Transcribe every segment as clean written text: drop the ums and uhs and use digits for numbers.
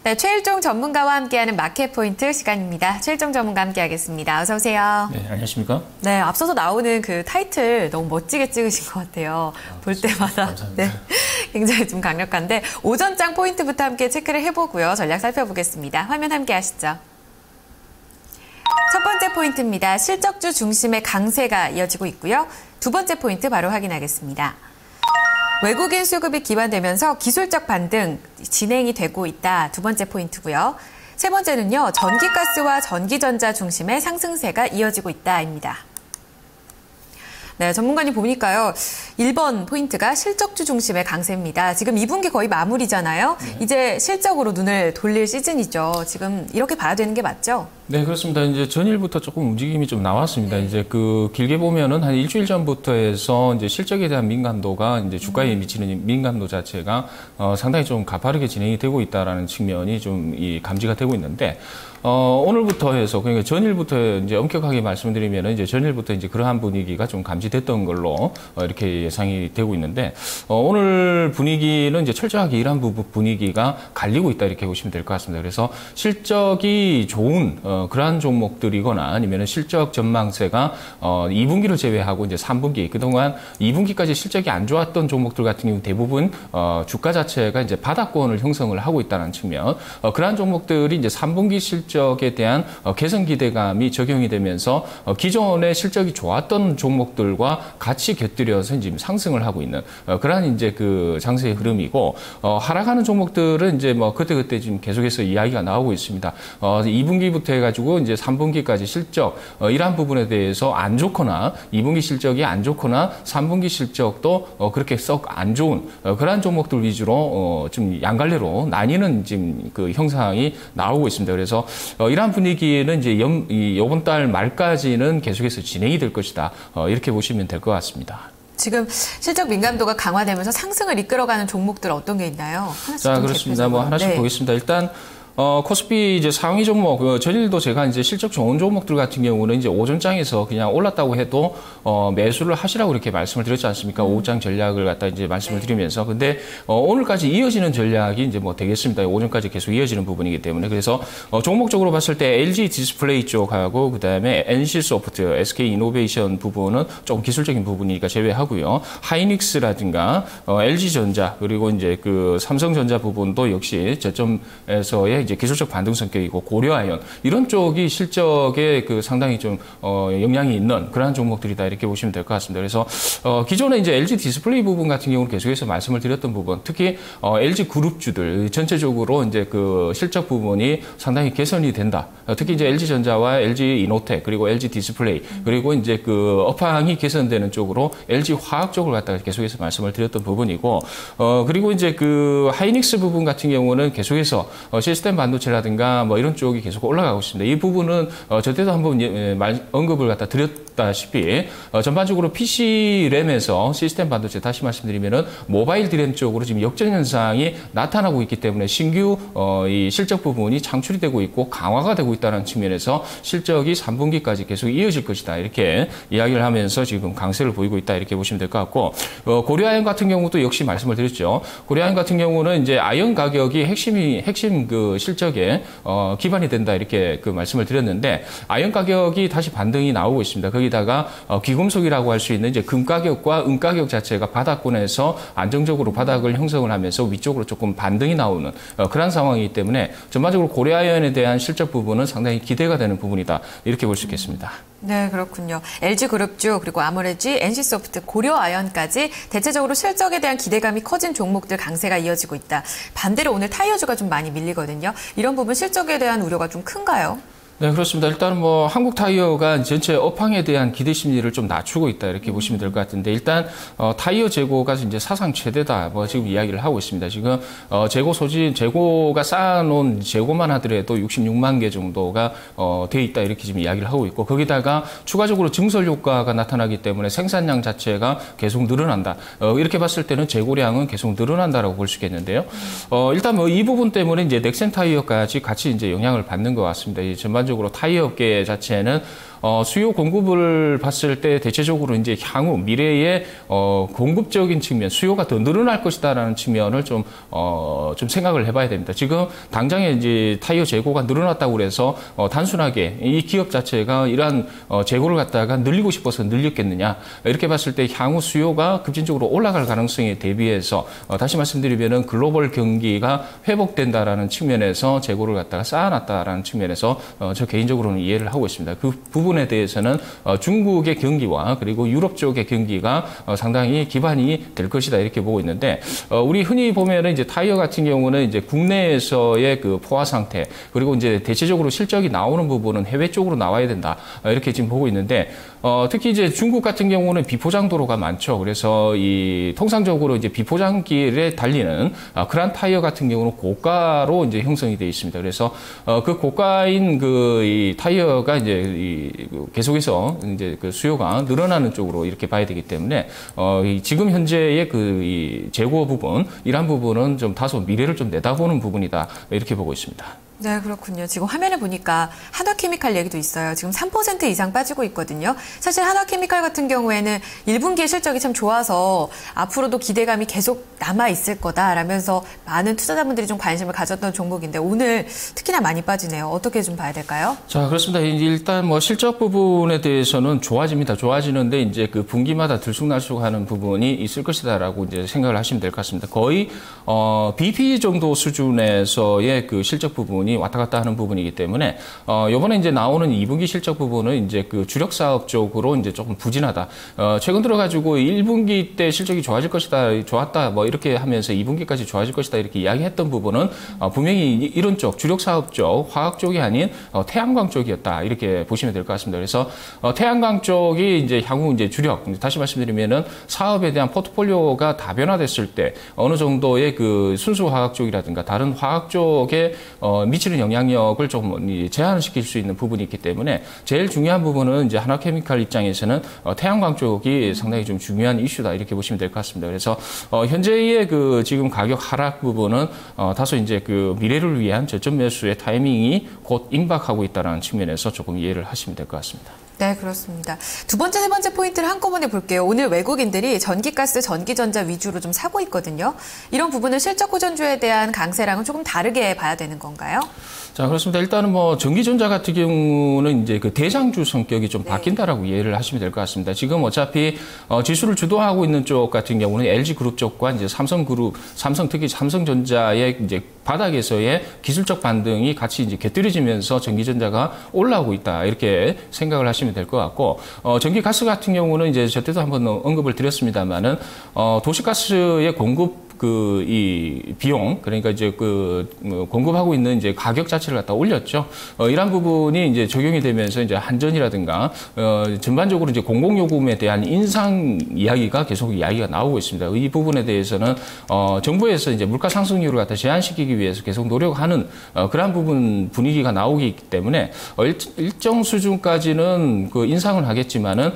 네, 최일종 전문가와 함께하는 마켓 포인트 시간입니다. 최일종 전문가 함께하겠습니다. 어서 오세요. 네, 안녕하십니까? 네, 앞서서 나오는 그 타이틀 너무 멋지게 찍으신 것 같아요. 볼 때마다. 감사합니다. 네, 굉장히 좀 강력한데 오전장 포인트부터 함께 체크를 해보고요. 전략 살펴보겠습니다. 화면 함께 하시죠. 첫 번째 포인트입니다. 실적주 중심의 강세가 이어지고 있고요. 두 번째 포인트 바로 확인하겠습니다. 외국인 수급이 기반되면서 기술적 반등 진행이 되고 있다. 두 번째 포인트고요. 세 번째는요. 전기가스와 전기전자 중심의 상승세가 이어지고 있다입니다. 네, 전문가님 보니까요. 1번 포인트가 실적주 중심의 강세입니다. 지금 2분기 거의 마무리잖아요. 네. 이제 실적으로 눈을 돌릴 시즌이죠. 지금 이렇게 봐야 되는 게 맞죠? 네, 그렇습니다. 이제 전일부터 조금 움직임이 좀 나왔습니다. 네. 이제 길게 보면은 한 일주일 전부터 해서 이제 실적에 대한 민감도가 이제 주가에 미치는 민감도 자체가 상당히 좀 가파르게 진행이 되고 있다라는 측면이 좀 감지가 되고 있는데, 오늘부터 해서, 그러니까 전일부터 이제 엄격하게 말씀드리면은 이제 전일부터 이제 그러한 분위기가 좀 감지됐던 걸로 이렇게 예상이 되고 있는데, 오늘 분위기는 이제 철저하게 이러한 분위기가 갈리고 있다 이렇게 보시면 될 것 같습니다. 그래서 실적이 좋은, 그러한 종목들이거나 아니면은 실적 전망세가 2분기를 제외하고 이제 3분기, 그동안 2분기까지 실적이 안 좋았던 종목들 같은 경우 대부분 주가 자체가 이제 바닥권을 형성을 하고 있다는 측면, 그러한 종목들이 이제 3분기 실적에 대한 개선 기대감이 적용이 되면서 기존의 실적이 좋았던 종목들과 같이 곁들여서 이제 상승을 하고 있는 그러한 이제 그 장세의 흐름이고, 하락하는 종목들은 이제 뭐 그때 지금 계속해서 이야기가 나오고 있습니다. 2분기부터 해가지고 이제 3분기까지 실적 이러한 부분에 대해서 안 좋거나 2분기 실적이 안 좋거나 3분기 실적도 그렇게 썩 안 좋은 그러한 종목들 위주로 좀 양갈래로 나뉘는 지금 그 형상이 나오고 있습니다. 그래서 이러한 분위기는 이제 이번 달 말까지는 계속해서 진행이 될 것이다. 이렇게 보시면 될 것 같습니다. 지금 실적 민감도가 강화되면서 상승을 이끌어가는 종목들 어떤 게 있나요? 하나씩 자, 그렇습니다. 뭐 하나씩 네. 보겠습니다. 일단 코스피 이제 상위 종목, 전일도 제가 이제 실적 좋은 종목들 같은 경우는 이제 오전장에서 그냥 올랐다고 해도, 매수를 하시라고 이렇게 말씀을 드렸지 않습니까? 오후장 전략을 갖다 이제 말씀을 드리면서. 근데, 오늘까지 이어지는 전략이 이제 뭐 되겠습니다. 오전까지 계속 이어지는 부분이기 때문에. 그래서, 종목적으로 봤을 때 LG 디스플레이 쪽하고, 그 다음에 NC 소프트, SK 이노베이션 부분은 조금 기술적인 부분이니까 제외하고요. 하이닉스라든가, LG 전자, 그리고 이제 그 삼성전자 부분도 역시 저점에서의 이제 기술적 반등 성격이고, 고려아연 이런 쪽이 실적에 그 상당히 좀 영향이 있는 그러한 종목들이다 이렇게 보시면 될 것 같습니다. 그래서 기존에 이제 LG 디스플레이 부분 같은 경우는 계속해서 말씀을 드렸던 부분, 특히 LG 그룹주들 전체적으로 이제 그 실적 부분이 상당히 개선이 된다. 특히 이제 LG 전자와 LG 이노텍 그리고 LG 디스플레이 그리고 이제 그 업황이 개선되는 쪽으로 LG 화학 쪽을 갖다가 계속해서 말씀을 드렸던 부분이고, 그리고 이제 그 하이닉스 부분 같은 경우는 계속해서 시스템 반도체라든가 뭐 이런 쪽이 계속 올라가고 있습니다. 이 부분은 저 때도 한번 언급을 갖다 드렸다시피 전반적으로 PC 램에서 시스템 반도체 다시 말씀드리면은 모바일 디램 쪽으로 지금 역전 현상이 나타나고 있기 때문에 신규 이 실적 부분이 창출이 되고 있고 강화가 되고 있다는 측면에서 실적이 3분기까지 계속 이어질 것이다 이렇게 이야기를 하면서 지금 강세를 보이고 있다 이렇게 보시면 될 것 같고, 고려아연 같은 경우도 역시 말씀을 드렸죠. 고려아연 같은 경우는 이제 아연 가격이 핵심 그 실적에 기반이 된다 이렇게 그 말씀을 드렸는데, 아연 가격이 다시 반등이 나오고 있습니다. 거기다가 귀금속이라고 할 수 있는 이제 금 가격과 은 가격 자체가 바닥권에서 안정적으로 바닥을 형성을 하면서 위쪽으로 조금 반등이 나오는 그런 상황이기 때문에 전반적으로 고려아연에 대한 실적 부분은 상당히 기대가 되는 부분이다 이렇게 볼 수 있겠습니다. 네, 그렇군요. LG그룹주 그리고 아모레지, NC소프트, 고려아연까지 대체적으로 실적에 대한 기대감이 커진 종목들 강세가 이어지고 있다. 반대로 오늘 타이어주가 좀 많이 밀리거든요. 이런 부분 실적에 대한 우려가 좀 큰가요? 네, 그렇습니다. 일단 뭐 한국 타이어가 전체 업황에 대한 기대 심리를 좀 낮추고 있다 이렇게 보시면 될 것 같은데, 일단 타이어 재고가 이제 사상 최대다 뭐 지금 이야기를 하고 있습니다. 지금 재고가 쌓아놓은 재고만 하더라도 66만 개 정도가 돼 있다 이렇게 지금 이야기를 하고 있고, 거기다가 추가적으로 증설 효과가 나타나기 때문에 생산량 자체가 계속 늘어난다. 이렇게 봤을 때는 재고량은 계속 늘어난다라고 볼 수 있겠는데요. 일단 뭐 이 부분 때문에 이제 넥센 타이어까지 같이 이제 영향을 받는 것 같습니다. 전반적으로 타이어 업계 자체는 수요 공급을 봤을 때 대체적으로 이제 향후 미래의 공급적인 측면, 수요가 더 늘어날 것이다라는 측면을 좀 생각을 해봐야 됩니다. 지금 당장에 이제 타이어 재고가 늘어났다고 그래서 단순하게 이 기업 자체가 이러한 재고를 갖다가 늘리고 싶어서 늘렸겠느냐, 이렇게 봤을 때 향후 수요가 급진적으로 올라갈 가능성에 대비해서 다시 말씀드리면은 글로벌 경기가 회복된다라는 측면에서 재고를 갖다가 쌓아놨다라는 측면에서 저 개인적으로는 이해를 하고 있습니다. 그 부분에 대해서는 중국의 경기와 그리고 유럽 쪽의 경기가 상당히 기반이 될 것이다, 이렇게 보고 있는데, 우리 흔히 보면은 이제 타이어 같은 경우는 이제 국내에서의 그 포화 상태, 그리고 이제 대체적으로 실적이 나오는 부분은 해외 쪽으로 나와야 된다, 이렇게 지금 보고 있는데, 특히 이제 중국 같은 경우는 비포장 도로가 많죠. 그래서 이 통상적으로 이제 비포장길에 달리는 그런 타이어 같은 경우는 고가로 이제 형성이 되어 있습니다. 그래서 그 고가인 이 타이어가 이제 계속해서 이제 그 수요가 늘어나는 쪽으로 이렇게 봐야 되기 때문에 지금 현재의 이 재고 부분, 이러한 부분은 좀 다소 미래를 좀 내다보는 부분이다, 이렇게 보고 있습니다. 네, 그렇군요. 지금 화면에 보니까 한화케미칼 얘기도 있어요. 지금 3% 이상 빠지고 있거든요. 사실 한화케미칼 같은 경우에는 1분기의 실적이 참 좋아서 앞으로도 기대감이 계속 남아있을 거다라면서 많은 투자자분들이 좀 관심을 가졌던 종목인데 오늘 특히나 많이 빠지네요. 어떻게 좀 봐야 될까요? 자, 그렇습니다. 일단 뭐 실적 부분에 대해서는 좋아집니다. 좋아지는데 이제 그 분기마다 들쑥날쑥하는 부분이 있을 것이다라고 이제 생각을 하시면 될 것 같습니다. 거의 BP 정도 수준에서의 그 실적 부분이 왔다 갔다 하는 부분이기 때문에 이번에 이제 나오는 2분기 실적 부분은 이제 그 주력 사업 쪽으로 이제 조금 부진하다. 최근 들어가지고 1분기 때 실적이 좋아질 것이다, 좋았다, 뭐 이렇게 하면서 2분기까지 좋아질 것이다, 이렇게 이야기했던 부분은 분명히 이런 쪽, 주력 사업 쪽, 화학 쪽이 아닌 태양광 쪽이었다, 이렇게 보시면 될 것 같습니다. 그래서 태양광 쪽이 이제 향후 이제 주력, 다시 말씀드리면은 사업에 대한 포트폴리오가 다변화됐을 때 어느 정도의 그 순수 화학 쪽이라든가 다른 화학 쪽에 미치는 영향력을 좀 제한시킬 수 있는 부분이 있기 때문에 제일 중요한 부분은 이제 한화케미칼 입장에서는 태양광 쪽이 상당히 좀 중요한 이슈다, 이렇게 보시면 될 것 같습니다. 그래서 현재의 그 지금 가격 하락 부분은 다소 이제 그 미래를 위한 저점 매수의 타이밍이 곧 임박하고 있다는 측면에서 조금 이해를 하시면 될 것 같습니다. 네, 그렇습니다. 두 번째, 세 번째 포인트를 한꺼번에 볼게요. 오늘 외국인들이 전기가스, 전기전자 위주로 좀 사고 있거든요. 이런 부분은 실적 호전주에 대한 강세랑은 조금 다르게 봐야 되는 건가요? 자, 그렇습니다. 일단은 뭐 전기전자 같은 경우는 이제 그 대장주 성격이 좀 바뀐다라고 이해를 하시면 될 것 같습니다. 지금 어차피 지수를 주도하고 있는 쪽 같은 경우는 LG그룹 쪽과 이제 삼성그룹, 특히 삼성전자의 이제 바닥에서의 기술적 반등이 같이 이제 곁들여지면서 전기전자가 올라오고 있다, 이렇게 생각을 하시면 될 것 같고, 전기가스 같은 경우는 이제 저 때도 한번 언급을 드렸습니다만은 도시가스의 공급 이 비용, 그러니까 이제 공급하고 있는 이제 가격 자체를 갖다 올렸죠. 이런 부분이 이제 적용이 되면서 이제 한전이라든가, 전반적으로 이제 공공요금에 대한 인상 이야기가 계속 이야기가 나오고 있습니다. 이 부분에 대해서는, 정부에서 이제 물가 상승률을 갖다 제한시키기 위해서 계속 노력하는, 그러한 부분 분위기가 나오기 때문에, 일정 수준까지는 그 인상을 하겠지만은,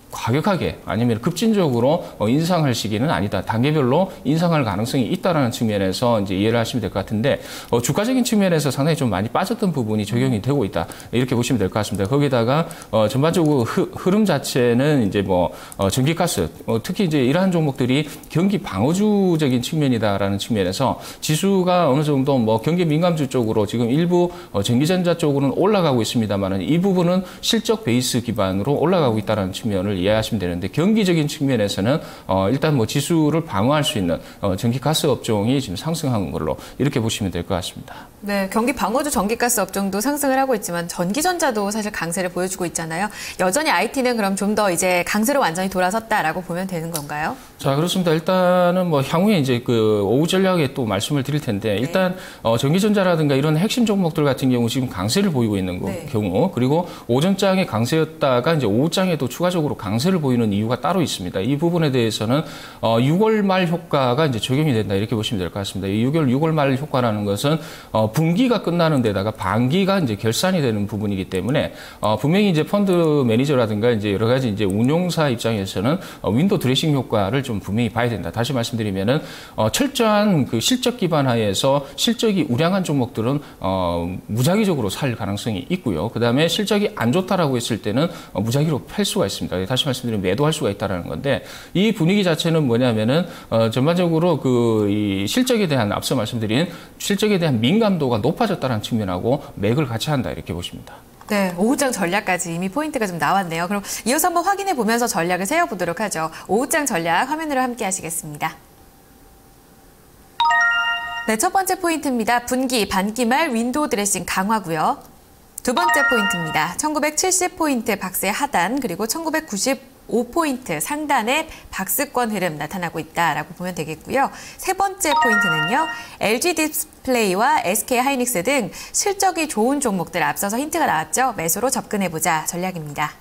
과격하게 아니면 급진적으로 인상할 시기는 아니다. 단계별로 인상할 가능성이 있다라는 측면에서 이제 이해를 하시면 될 것 같은데, 주가적인 측면에서 상당히 좀 많이 빠졌던 부분이 적용이 되고 있다, 이렇게 보시면 될 것 같습니다. 거기다가 전반적으로 흐름 자체는 이제 뭐 전기가스, 특히 이제 이러한 종목들이 경기 방어주적인 측면이다라는 측면에서 지수가 어느 정도 뭐 경기 민감주 쪽으로 지금 일부 전기전자 쪽으로는 올라가고 있습니다만은 이 부분은 실적 베이스 기반으로 올라가고 있다는 측면을 이해하시면 되는데, 경기적인 측면에서는 일단 뭐 지수를 방어할 수 있는 전기가스 업종이 지금 상승한 걸로 이렇게 보시면 될 것 같습니다. 네, 경기 방어주 전기가스 업종도 상승을 하고 있지만 전기전자도 사실 강세를 보여주고 있잖아요. 여전히 IT는 그럼 좀 더 이제 강세로 완전히 돌아섰다라고 보면 되는 건가요? 자, 그렇습니다. 일단은 뭐 향후에 이제 그 오후 전략에 또 말씀을 드릴 텐데, 일단 전기전자라든가 이런 핵심 종목들 같은 경우 지금 강세를 보이고 있는 경우, 그리고 오전장에 강세였다가 이제 오후장에도 추가적으로 강세를 보이는 이유가 따로 있습니다. 이 부분에 대해서는 6월 말 효과가 이제 적용이 된다 이렇게 보시면 될 것 같습니다. 이 6월 말 효과라는 것은 분기가 끝나는 데다가 반기가 이제 결산이 되는 부분이기 때문에 분명히 이제 펀드 매니저라든가 이제 여러 가지 이제 운용사 입장에서는 윈도우 드레싱 효과를 좀 분명히 봐야 된다. 다시 말씀드리면은 철저한 그 실적 기반 하에서 실적이 우량한 종목들은 무작위적으로 살 가능성이 있고요. 그다음에 실적이 안 좋다라고 했을 때는 무작위로 팔 수가 있습니다. 다시 말씀드리면 매도할 수가 있다라는 건데 이 분위기 자체는 뭐냐면은 전반적으로 이 실적에 대한 앞서 말씀드린 실적에 대한 민감도가 높아졌다는 측면하고 맥을 같이 한다 이렇게 보십니다. 네, 오후장 전략까지 이미 포인트가 좀 나왔네요. 그럼 이어서 한번 확인해 보면서 전략을 세워보도록 하죠. 오후장 전략 화면으로 함께 하시겠습니다. 네, 첫 번째 포인트입니다. 분기, 반기 말 윈도우 드레싱 강화고요. 두 번째 포인트입니다. 1970포인트 박스의 하단 그리고 1995포인트 상단의 박스권 흐름 나타나고 있다라고 보면 되겠고요. 세 번째 포인트는요. LG 디스플레이와 SK 하이닉스 등 실적이 좋은 종목들 앞서서 힌트가 나왔죠. 매수로 접근해보자 전략입니다.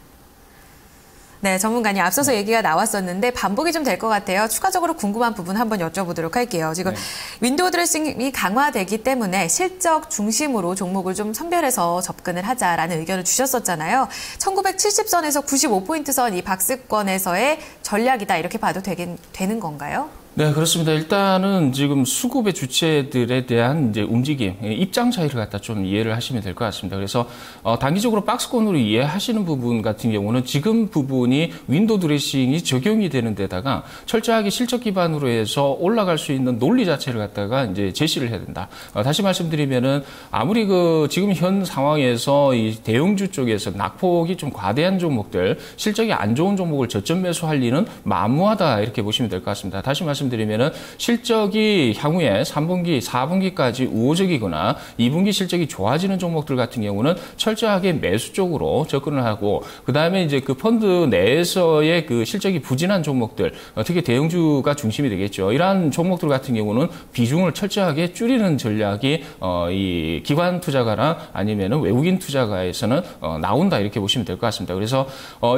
네, 전문가님 앞서서 얘기가 나왔었는데 반복이 좀 될 것 같아요. 추가적으로 궁금한 부분 한번 여쭤보도록 할게요. 지금 윈도우 드레싱이 강화되기 때문에 실적 중심으로 종목을 좀 선별해서 접근을 하자라는 의견을 주셨었잖아요. 1970선에서 95포인트 선 이 박스권에서의 전략이다 이렇게 봐도 되는 건가요? 네, 그렇습니다. 일단은 지금 수급의 주체들에 대한 이제 움직임, 입장 차이를 갖다 좀 이해를 하시면 될 것 같습니다. 그래서 단기적으로 박스권으로 이해하시는 부분 같은 경우는 지금 부분이 윈도우 드레싱이 적용이 되는 데다가 철저하게 실적 기반으로 해서 올라갈 수 있는 논리 자체를 갖다가 이제 제시를 해야 된다. 다시 말씀드리면은 아무리 지금 현 상황에서 이 대형주 쪽에서 낙폭이 좀 과대한 종목들, 실적이 안 좋은 종목을 저점 매수할 리는 만무하다 이렇게 보시면 될 것 같습니다. 다시 말씀드리면은 실적이 향후에 3분기, 4분기까지 우호적이거나 2분기 실적이 좋아지는 종목들 같은 경우는 철저하게 매수 쪽으로 접근을 하고 그다음에 이제 그 펀드 내에서의 그 실적이 부진한 종목들, 특히 대형주가 중심이 되겠죠. 이러한 종목들 같은 경우는 비중을 철저하게 줄이는 전략이 이 기관 투자가나 아니면은 외국인 투자가에서는 나온다 이렇게 보시면 될 것 같습니다. 그래서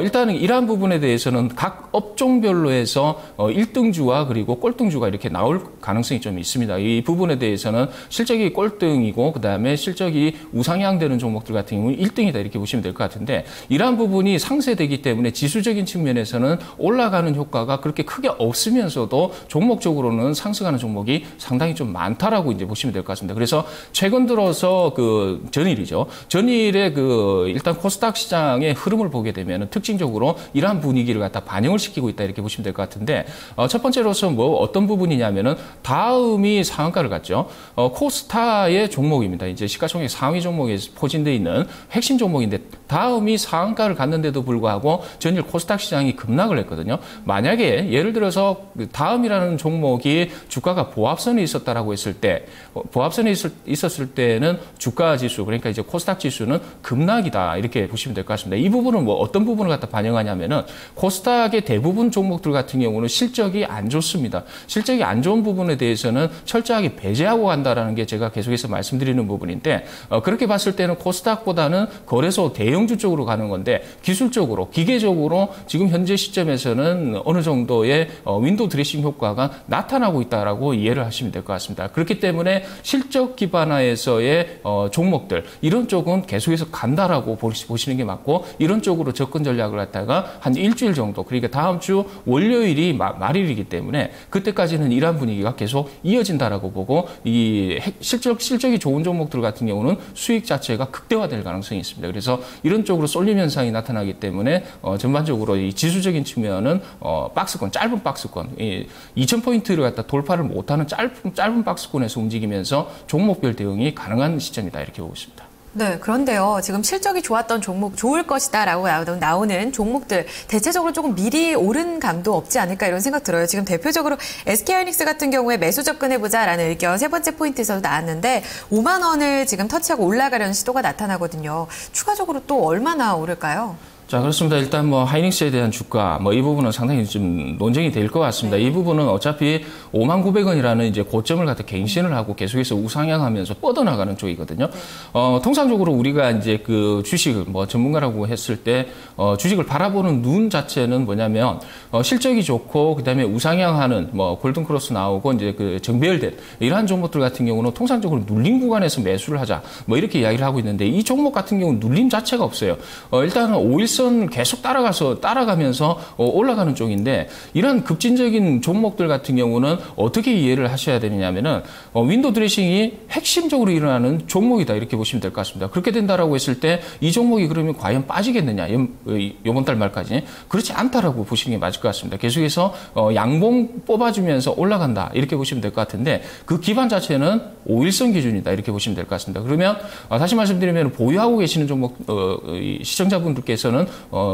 일단은 이러한 부분에 대해서는 각 업종별로 해서 1등주와 그리고 꼴등주가 이렇게 나올 가능성이 좀 있습니다. 이 부분에 대해서는 실적이 꼴등이고 그다음에 실적이 우상향되는 종목들 같은 경우는 1등이다 이렇게 보시면 될 것 같은데 이러한 부분이 상쇄되기 때문에 지수적인 측면에서는 올라가는 효과가 그렇게 크게 없으면서도 종목적으로는 상승하는 종목이 상당히 좀 많다라고 이제 보시면 될 것 같습니다. 그래서 최근 들어서 그 전일이죠. 전일의 일단 코스닥 시장의 흐름을 보게 되면 특징적으로 이러한 분위기를 갖다 반영을 시키고 있다 이렇게 보시면 될 것 같은데 첫 번째로서 어떤 부분이냐면은 다음이 상한가를 갔죠. 코스타의 종목입니다. 이제 시가총액 상위 종목에 포진되어 있는 핵심 종목인데 다음이 상한가를 갔는데도 불구하고 전일 코스닥 시장이 급락을 했거든요. 만약에 예를 들어서 다음이라는 종목이 주가가 보합선에 있었다라고 했을 때 보합선에 있었을 때는 주가 지수 그러니까 이제 코스닥 지수는 급락이다 이렇게 보시면 될 것 같습니다. 이 부분은 어떤 부분을 갖다 반영하냐면은 코스닥의 대부분 종목들 같은 경우는 실적이 안 좋습니다. 실적이 안 좋은 부분에 대해서는 철저하게 배제하고 간다라는 게 제가 계속해서 말씀드리는 부분인데 그렇게 봤을 때는 코스닥보다는 거래소 대형주 쪽으로 가는 건데 기술적으로 기계적으로 지금 현재 시점에서는 어느 정도의 윈도우 드레싱 효과가 나타나고 있다라고 이해를 하시면 될 것 같습니다. 그렇기 때문에 실적 기반화에서의 종목들 이런 쪽은 계속해서 간다라고 보시는 게 맞고 이런 쪽으로 접근 전략을 갖다가 한 일주일 정도 그러니까 다음 주 월요일이 말일이기 때문에 그때까지는 이러한 분위기가 계속 이어진다라고 보고 이 실적이 좋은 종목들 같은 경우는 수익 자체가 극대화될 가능성이 있습니다. 그래서 이런 쪽으로 쏠림 현상이 나타나기 때문에 전반적으로 이 지수적인 측면은 박스권, 짧은 박스권, 2,000포인트를 갖다 돌파를 못하는 짧은 박스권에서 움직이면서 종목별 대응이 가능한 시점이다 이렇게 보고 있습니다. 네, 그런데요. 지금 실적이 좋았던 종목, 좋을 것이다라고 나오는 종목들 대체적으로 조금 미리 오른 감도 없지 않을까 이런 생각 들어요. 지금 대표적으로 SK하이닉스 같은 경우에 매수 접근해보자라는 의견 세 번째 포인트에서도 나왔는데 5만 원을 지금 터치하고 올라가려는 시도가 나타나거든요. 추가적으로 또 얼마나 오를까요? 자, 그렇습니다. 일단 뭐 하이닉스에 대한 주가 뭐 이 부분은 상당히 좀 논쟁이 될 것 같습니다. 이 부분은 어차피 59,000원이라는 이제 고점을 갖다 갱신을 하고 계속해서 우상향하면서 뻗어나가는 쪽이거든요. 통상적으로 우리가 이제 그 주식을 뭐 전문가라고 했을 때 주식을 바라보는 눈 자체는 뭐냐면 실적이 좋고 그다음에 우상향하는 뭐 골든 크로스 나오고 이제 그 정배열된 이러한 종목들 같은 경우는 통상적으로 눌림 구간에서 매수를 하자 뭐 이렇게 이야기를 하고 있는데 이 종목 같은 경우는 눌림 자체가 없어요. 일단은 5일선 계속 따라가면서 올라가는 쪽인데 이런 급진적인 종목들 같은 경우는 어떻게 이해를 하셔야 되느냐면은 윈도우 드레싱이 핵심적으로 일어나는 종목이다 이렇게 보시면 될 것 같습니다. 그렇게 된다라고 했을 때 이 종목이 그러면 과연 빠지겠느냐 이번 달 말까지 그렇지 않다라고 보시는 게 맞을 것 같습니다. 계속해서 양봉 뽑아주면서 올라간다 이렇게 보시면 될 것 같은데 그 기반 자체는 5일선 기준이다 이렇게 보시면 될 것 같습니다. 그러면 다시 말씀드리면 보유하고 계시는 종목 시청자분들께서는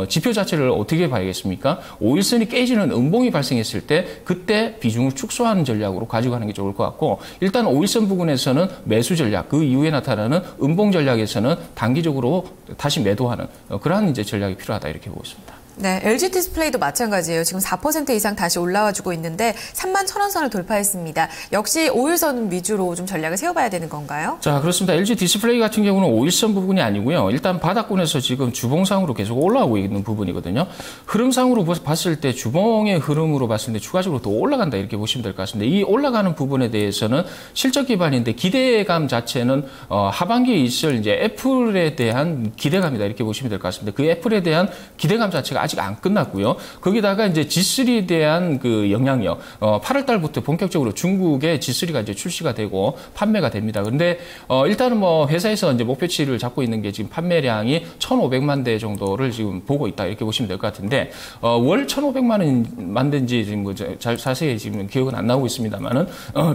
지표 자체를 어떻게 봐야겠습니까? 5일선이 깨지는 음봉이 발생했을 때 그때 비중을 축소하는 전략으로 가져가는 게 좋을 것 같고 일단 5일선 부근에서는 매수 전략 그 이후에 나타나는 음봉 전략에서는 단기적으로 다시 매도하는 그러한 이제 전략이 필요하다 이렇게 보고 있습니다. 네, LG 디스플레이도 마찬가지예요. 지금 4% 이상 다시 올라와주고 있는데 31,000원 선을 돌파했습니다. 역시 5일선 위주로 좀 전략을 세워봐야 되는 건가요? 자, 그렇습니다. LG 디스플레이 같은 경우는 5일선 부분이 아니고요. 일단 바닥권에서 지금 주봉상으로 계속 올라오고 있는 부분이거든요. 흐름상으로 봤을 때 주봉의 흐름으로 봤을 때 추가적으로 더 올라간다 이렇게 보시면 될 것 같습니다. 이 올라가는 부분에 대해서는 실적 기반인데 기대감 자체는 하반기에 있을 이제 애플에 대한 기대감이다 이렇게 보시면 될 것 같습니다. 그 애플에 대한 기대감 자체가 아직 안 끝났고요. 거기다가 이제 G3에 대한 그 영향력, 8월 달부터 본격적으로 중국의 G3가 이제 출시가 되고 판매가 됩니다. 그런데 일단은 뭐 회사에서 이제 목표치를 잡고 있는 게 지금 판매량이 1,500만 대 정도를 지금 보고 있다 이렇게 보시면 될 것 같은데 월 1,500만 대인지 지금 뭐 잘 자세히 지금 기억은 안 나오고 있습니다만은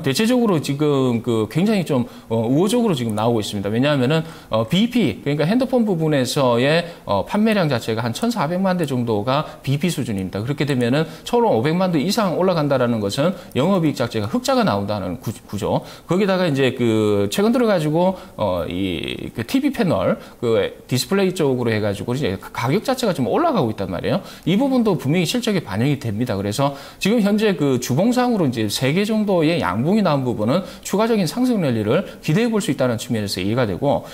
대체적으로 지금 그 굉장히 좀 우호적으로 지금 나오고 있습니다. 왜냐하면은 BP 그러니까 핸드폰 부분에서의 판매량 자체가 한 1,400만 대 정도가 BP 수준입니다. 그렇게 되면은 1,500만 대 이상 올라간다라는 것은 영업이익 자체가 흑자가 나온다는 구조. 거기다가 이제 그 최근 들어가지고 그 TV 패널 그 디스플레이 쪽으로 해가지고 이제 가격 자체가 좀 올라가고 있단 말이에요. 이 부분도 분명히 실적에 반영이 됩니다. 그래서 지금 현재 그 주봉상으로 이제 3개 정도의 양봉이 나온 부분은 추가적인 상승 랠리를 기대해 볼 수 있다는 측면에서 이해가 되고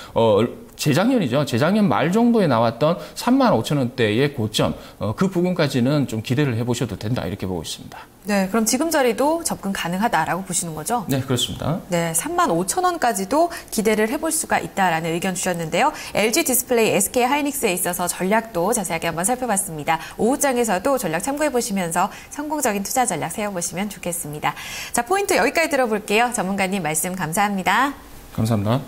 재작년이죠. 재작년 말 정도에 나왔던 35,000원대의 고점, 그 부분까지는 좀 기대를 해보셔도 된다 이렇게 보고 있습니다. 네, 그럼 지금 자리도 접근 가능하다라고 보시는 거죠? 네, 그렇습니다. 네, 35,000원까지도 기대를 해볼 수가 있다라는 의견 주셨는데요. LG 디스플레이, SK 하이닉스에 있어서 전략도 자세하게 한번 살펴봤습니다. 오후장에서도 전략 참고해보시면서 성공적인 투자 전략 세워보시면 좋겠습니다. 자, 포인트 여기까지 들어볼게요. 전문가님 말씀 감사합니다. 감사합니다.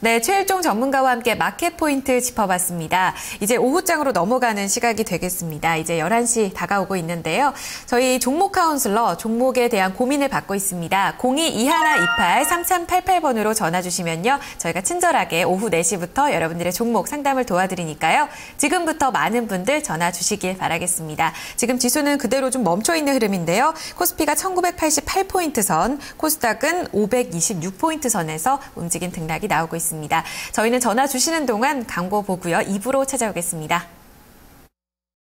네, 최일종 전문가와 함께 마켓 포인트 짚어봤습니다. 이제 오후장으로 넘어가는 시각이 되겠습니다. 이제 11시 다가오고 있는데요. 저희 종목 카운슬러 종목에 대한 고민을 받고 있습니다. 02-2128-3388번으로 전화 주시면요. 저희가 친절하게 오후 4시부터 여러분들의 종목 상담을 도와드리니까요. 지금부터 많은 분들 전화 주시길 바라겠습니다. 지금 지수는 그대로 좀 멈춰있는 흐름인데요. 코스피가 1988포인트 선, 코스닥은 526포인트 선에서 움직임 등락이 나오고 있습니다. 저희는 전화 주시는 동안 광고 보고요. 2부로 찾아오겠습니다.